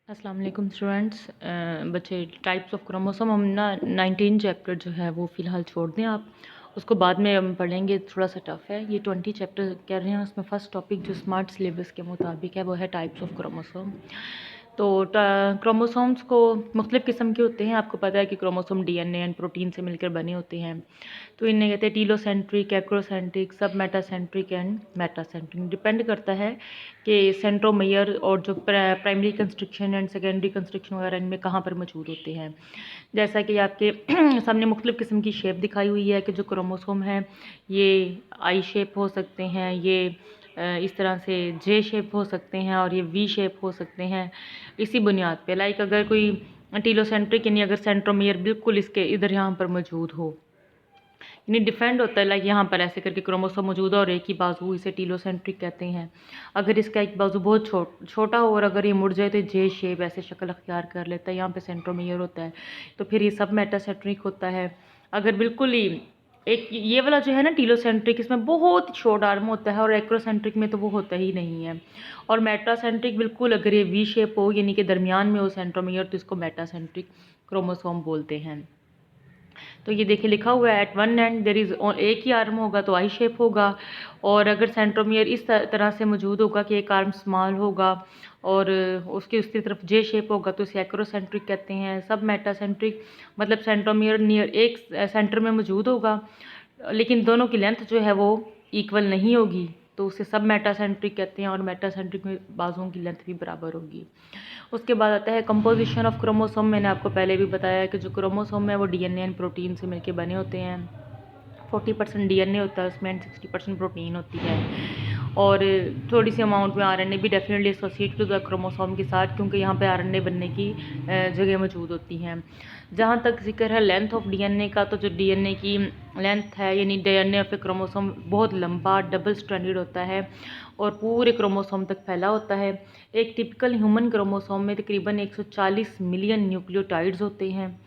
अस्सलाम वालेकुम स्टूडेंट्स। बच्चे टाइप्स ऑफ क्रोमोसोम हम ना 19 चैप्टर जो है वो फ़िलहाल छोड़ दें आप उसको बाद में हम पढ़ेंगे। थोड़ा सा टफ़ है ये 20 चैप्टर कह रहे हैं। उसमें फ़र्स्ट टॉपिक जो स्मार्ट सिलेबस के मुताबिक है वो है टाइप्स ऑफ क्रोमोसोम। तो क्रोमोसोम्स को मुख्तलिफ़ किस्म के होते हैं। आपको पता है कि क्रोमोसोम डीएनए एंड प्रोटीन से मिलकर बने होते हैं। तो इन्हें कहते हैं टीलोसेंट्रिक, एक्रोसेंट्रिक, सब मेटासेंट्रिक एंड मेटासेंट्रिक। डिपेंड करता है कि सेंट्रोमेयर और जो primary constriction and secondary constriction वगैरह इनमें कहाँ पर मौजूद होते हैं। जैसा कि आपके सामने मुख्तलिफ़ किस्म की शेप दिखाई हुई है कि जो क्रोमोसोम है ये आई शेप हो सकते हैं, ये इस तरह से जे शेप हो सकते हैं और ये वी शेप हो सकते हैं। इसी बुनियाद पे लाइक अगर कोई टीलोसेंट्रिक यानी अगर सेंट्रोमियर बिल्कुल इसके इधर यहाँ पर मौजूद हो, यानी डिफेंड होता है लाइक यहाँ पर ऐसे करके क्रोमोसोम मौजूद है और एक ही बाजू, इसे टीलोसेंट्रिक कहते हैं। अगर इसका एक बाजू बहुत छोटा हो और अगर ये मुड़ जाए तो जे शेप ऐसे शक्ल अख्तियार कर लेता है, यहाँ पे सेंट्रोमियर होता है, तो फिर ये सब मेटासेंट्रिक होता है। अगर बिल्कुल ही एक ये वाला जो है ना टीलोसेंट्रिक, इसमें बहुत शॉर्ट आर्म होता है और एक्रोसेंट्रिक में तो वो होता ही नहीं है। और मेटासेंट्रिक बिल्कुल अगर ये वी शेप हो यानी कि दरमियान में हो सेंट्रोमियर, तो इसको मेटासेंट्रिक क्रोमोसोम बोलते हैं। तो ये देखिए लिखा हुआ है at one end there is एक ही आर्म होगा तो आई शेप होगा, और अगर सेंट्रोमियर इस तरह से मौजूद होगा कि एक आर्म स्मॉल होगा और उसकी उसकी तरफ जे शेप होगा तो इसे एक्रोसेंट्रिक कहते हैं। सब मेटासेंट्रिक मतलब सेंट्रोमियर नियर एक सेंटर में मौजूद होगा लेकिन दोनों की लेंथ जो है वो इक्वल नहीं होगी, तो उसे सब मेटासेंट्रिक कहते हैं। और मेटासेंट्रिक में बाजुओं की लेंथ भी बराबर होगी। उसके बाद आता है कंपोजिशन ऑफ क्रोमोसोम। मैंने आपको पहले भी बताया है कि जो क्रोमोसोम है वो डीएनए एंड प्रोटीन से मिलकर बने होते हैं। 40% डीएनए होता है उसमें एंड 60% प्रोटीन होती है, और थोड़ी सी अमाउंट में आरएनए भी डेफिनेटली एसोसिएटेड होता है क्रोमोसोम के साथ, क्योंकि यहाँ पे आरएनए बनने की जगह मौजूद होती हैं। जहाँ तक जिक्र है लेंथ ऑफ डीएनए का, तो जो डीएनए की लेंथ है यानी डीएनए ऑफ ए क्रोमोसोम बहुत लंबा डबल स्ट्रैंडेड होता है और पूरे क्रोमोसोम तक फैला होता है। एक टिपिकल ह्यूमन क्रोमोसोम में तकरीबन 140 मिलियन न्यूक्लियोटाइड्स होते हैं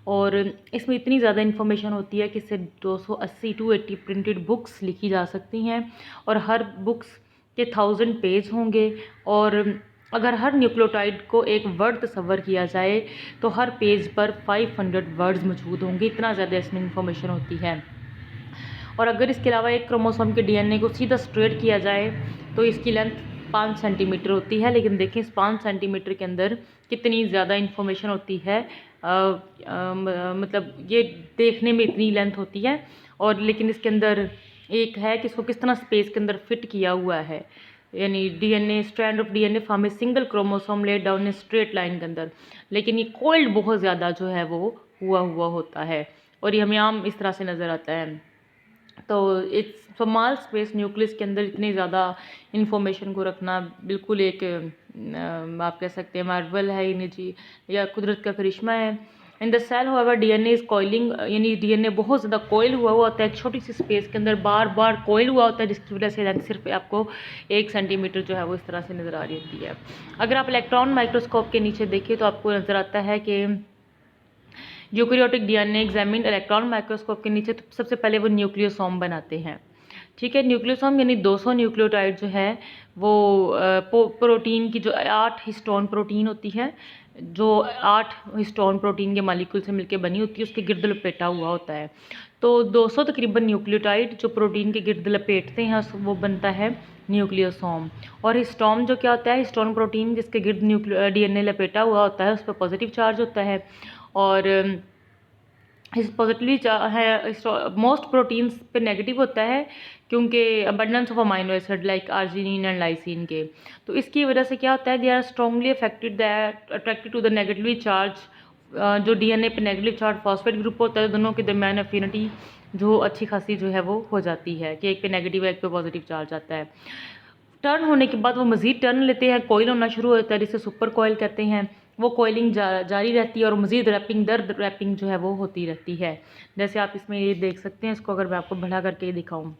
और इसमें इतनी ज़्यादा इन्फॉर्मेशन होती है कि इससे 280 टू 80 प्रिंटेड बुक्स लिखी जा सकती हैं और हर बुक्स के 1000 पेज होंगे। और अगर हर न्यूक्लियोटाइड को एक वर्ड तस्वर किया जाए तो हर पेज पर 500 वर्ड्स मौजूद होंगे, इतना ज़्यादा इसमें इन्फॉर्मेशन होती है। और अगर इसके अलावा एक क्रोमोसोम के डीएनए को सीधा स्ट्रेट किया जाए तो इसकी लेंथ 5 सेंटीमीटर होती है, लेकिन देखें इस 5 सेंटीमीटर के अंदर कितनी ज़्यादा इन्फॉर्मेशन होती है। मतलब ये देखने में इतनी लेंथ होती है और लेकिन इसके अंदर एक है कि इसको किस तरह स्पेस के अंदर फिट किया हुआ है। यानी DNA strand of DNA form a single chromosome laid down a straight line के अंदर, लेकिन ये कोल्ड बहुत ज़्यादा जो है वो हुआ होता है और ये हमें आम इस तरह से नज़र आता है। तो इट्स स्मॉल स्पेस न्यूक्लियस के अंदर इतनी ज़्यादा इन्फॉर्मेशन को रखना बिल्कुल एक आप कह सकते हैं मार्वल है यानी जी, या कुदरत का करिश्मा है। In the cell however DNA is coiling, यानी डीएनए बहुत ज़्यादा कोयल हुआ होता है, एक छोटी सी स्पेस के अंदर बार बार कोयल हुआ होता है, जिसकी वजह से लेंथ सिर्फ आपको 1 सेंटीमीटर जो है वो इस तरह से नज़र आ रही होती है। अगर आप इलेक्ट्रॉन माइक्रोस्कोप के नीचे देखें तो आपको नज़र आता है कि eukaryotic DNA examine electron microscope के नीचे, तो सबसे पहले वो न्यूक्लियोसोम बनाते हैं। ठीक है, न्यूक्लियोसोम यानी 200 न्यूक्लियोटाइड जो है वो प्रोटीन की जो 8 हिस्टोन प्रोटीन होती है, जो 8 हिस्टोन प्रोटीन के मालिक्यूल से मिलकर बनी होती है, उसके गिर्द लपेटा हुआ होता है। तो 200 तकरीबन न्यूक्लियोटाइड जो प्रोटीन के गिर्द लपेटते हैं वो बनता है न्यूक्लियोसोम। और हिस्टोन जो क्या होता है, हिस्टोन प्रोटीन जिसके गिर्द डीएनए लपेटा हुआ होता है उस पर पॉजिटिव चार्ज होता है और इस पॉजिटिवली है मोस्ट प्रोटीन्स पे नेगेटिव होता है क्योंकि abundance of amino acid like arginine and lysine के। तो इसकी वजह से क्या होता है, they are strongly affected that attracted to the negatively charge. जो डीएनए पे नेगेटिव चार्ज फॉस्फेट ग्रुप होता है, दोनों के दरमियान एफिनिटी जो अच्छी खासी जो है वो हो जाती है कि एक पे नेगेटिव है एक पे पॉजिटिव चार्ज आता है। टर्न होने के बाद वो मज़ीद टर्न लेते हैं, कोयल होना शुरू होता है जिसे सुपर कोयल कहते हैं। वो कोयलिंग जारी रहती है और मज़ीद रैपिंग दर रैपिंग जो है वो होती रहती है। जैसे आप इसमें ये देख सकते हैं, इसको अगर मैं आपको बढ़ा करके दिखाऊं,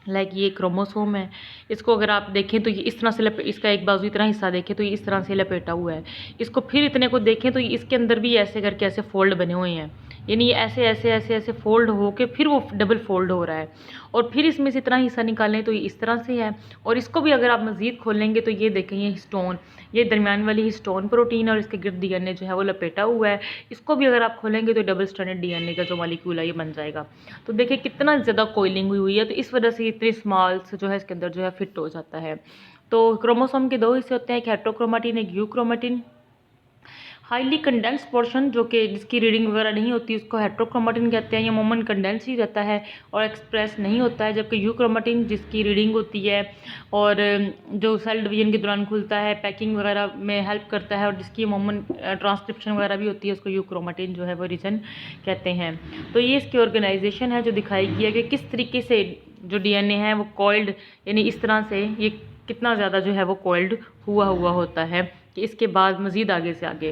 लाइक ये क्रोमोसोम है, इसको अगर आप देखें तो ये इस तरह से इसका एक बाजू इतना हिस्सा देखें तो ये इस तरह से लपेटा हुआ है। इसको फिर इतने को देखें तो इसके अंदर भी ऐसे करके ऐसे फोल्ड बने हुए हैं, यानी ये ऐसे ऐसे ऐसे ऐसे फोल्ड हो के फिर वो डबल फोल्ड हो रहा है, और फिर इसमें से इतना हिस्सा निकालें तो ये इस तरह से है। और इसको भी अगर आप मज़ीद खोलेंगे तो ये देखें, ये हिस्टोन, ये दरमियान वाली हिस्टोन प्रोटीन और इसके गिर्द डीएनए जो है वो लपेटा हुआ है। इसको भी अगर आप खोलेंगे तो डबल स्ट्रैंडेड डीएनए का जो मॉलिक्यूल है ये बन जाएगा। तो देखिए कितना ज़्यादा कोइलिंग हुई है, तो इस वजह से इतने स्मॉल से जो है इसके अंदर जो है फिट हो जाता है। तो क्रोमोसोम के 2 हिस्से होते हैं, एक हेट्रोक्रोमेटिन, एक यूक्रोमेटिन। हाईली कंडेंस पोर्शन जो कि जिसकी रीडिंग वगैरह नहीं होती उसको हेट्रोक्रोमेटिन कहते हैं, ये अमूमन कंडेंस ही रहता है और एक्सप्रेस नहीं होता है। जबकि यूक्रोमेटिन जिसकी रीडिंग होती है और जो सेल डिवीजन के दौरान खुलता है, पैकिंग वगैरह में हेल्प करता है और जिसकी अमूमन ट्रांसक्रिप्शन वगैरह भी होती है, उसको यूक्रोमेटिन जो है वो रीजन कहते हैं। तो ये इसकी ऑर्गेनाइजेशन है जो दिखाई गई है कि किस तरीके से जो डीएनए है वो कॉइल्ड, यानी इस तरह से ये कितना ज़्यादा जो है वो कॉइल्ड हुआ होता है कि इसके बाद मज़ीद आगे से आगे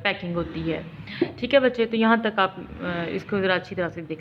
पैकिंग होती है। ठीक है बच्चे, तो यहाँ तक आप इसको ज़रा अच्छी तरह से देख